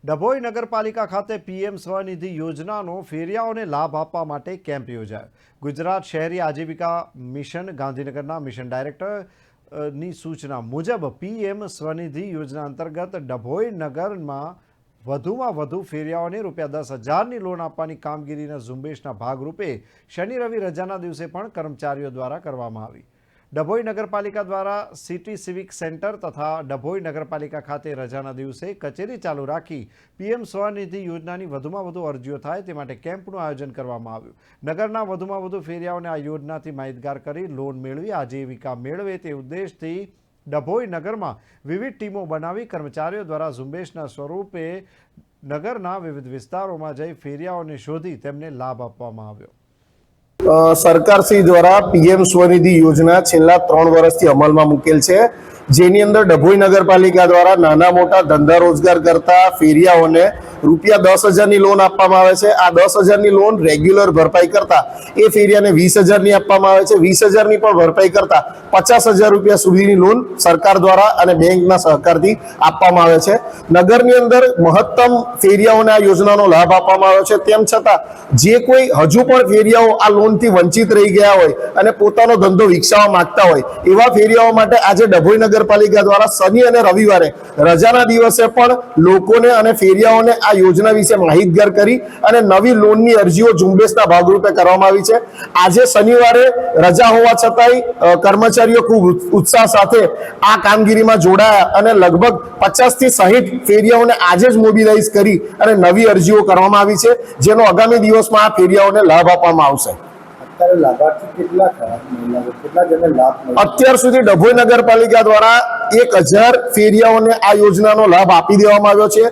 ડભોઈ નગરપાલિકા ખાતે પીએમ સ્વનિધિ યોજનાનો ફેરિયાઓને લાભ આપવા માટે કેમ્પ યોજાયો। ગુજરાત શહેરી આજીવિકા મિશન ગાંધીનગરના મિશન ડાયરેક્ટરની સૂચના મુજબ પીએમ સ્વનિધિ યોજના અંતર્ગત ડભોઈ નગરમાં વધુમાં વધુ ફેરિયાઓને ₹10,000ની લોન આપવાની કામગીરીના ઝુંબેશના ભાગરૂપે શનિ રવિ રજાના દિવસે પણ કર્મચારીઓ દ્વારા કરવામાં આવી। ડભોઈ નગરપાલિકા દ્વારા સિટી સિવિક સેન્ટર તથા ડભોઈ નગરપાલિકા ખાતે રજાના દિવસે કચેરી ચાલુ રાખી પીએમ સ્વનિધિ યોજનાની વધુમાં વધુ અરજીઓ થાય તે માટે કેમ્પનું આયોજન કરવામાં આવ્યું। નગરના વધુમાં વધુ ફેરિયાઓને આ યોજનાથી માહિતગાર કરી લોન મેળવી આજીવિકા મેળવે તે ઉદ્દેશથી ડભોઈ નગરમાં વિવિધ ટીમો બનાવી કર્મચારીઓ દ્વારા ઝુંબેશના સ્વરૂપે નગરના વિવિધ વિસ્તારોમાં જઈ ફેરિયાઓને શોધી તેમને લાભ આપવામાં આવ્યો। સરકારશ્રી દ્વારા પીએમ સ્વનિધિ યોજના છેલ્લા 3 વર્ષથી અમલમાં મૂકેલ છે, જેની અંદર ડભોઈ નગરપાલિકા દ્વારા નાના મોટા ધંધા રોજગાર કરતા ફેરિયાઓને ₹10,000ની લોન આપવામાં આવે છે। આ 10,000ની લોન રેગ્યુલર ભરપાઈ કરતા એ ફેરિયાને 20,000ની આપવામાં આવે છે। 20,000ની પણ ભરપાઈ કરતા ₹50,000 સુધીની લોન સરકાર દ્વારા અને બેંકના સહકારથી આપવામાં આવે છે। નગરની અંદર મહત્તમ ફેરિયાઓને આ યોજનાનો લાભ આપવામાં આવ્યો છે। તેમ છતાં જે કોઈ હજુ પણ ફેરિયાઓ આ લોનથી વંચિત રહી ગયા હોય અને પોતાનો ધંધો વિકસાવવા માંગતા હોય એવા ફેરિયાઓ માટે આજે ડભોઈ નગરપાલિકા દ્વારા શનિ અને રવિવારે રજાના દિવસે પણ લોકોને અને ફેરિયાઓને આ યોજના વિશે માહિતગાર કરી અને નવી લોનની અરજીઓ ઝુંબેશના ભાગરૂપે કરવામાં આવી છે। આજે શનિવારે રજા હોવા છતાંય કર્મચારીઓ ખૂબ ઉત્સાહ સાથે આ કામગીરીમાં જોડાયા અને લગભગ 50 થી 60 ફેરિયાઓને આજે જ મોબિલાઇઝ કરી અને નવી અરજીઓ કરવામાં આવી છે, જેનો આગામી દિવસમાં આ ફેરિયાઓને લાભ આપવામાં આવશે। અત્યાર સુધી ડભોઈ નગરપાલિકા દ્વારા 1,000 ફેરિયાઓને આ યોજનાનો લાભ આપી દેવામાં આવ્યો છે।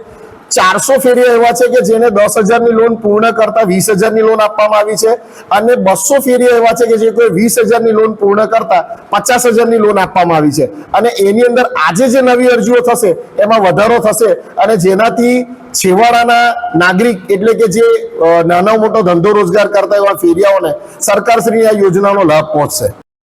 400 ફેરિયા એવા છે કે જેને 10,000ની લોન પૂર્ણ કરતા 20,000ની લોન આપવામાં આવી છે અને 200 ફેરિયા એવા છે કે જે કોઈ 20,000ની લોન પૂર્ણ કરતા 50,000ની લોન આપવામાં આવી છે અને એની અંદર આજે જે નવી અરજીઓ થશે એમાં વધારો થશે અને જેનાથી છેવાડાના નાગરિક એટલે કે જે નાનો મોટો ધંધો રોજગાર કરતા એવા ફેરિયાઓને સરકારશ્રીની આ યોજનાનો લાભ પહોંચશે।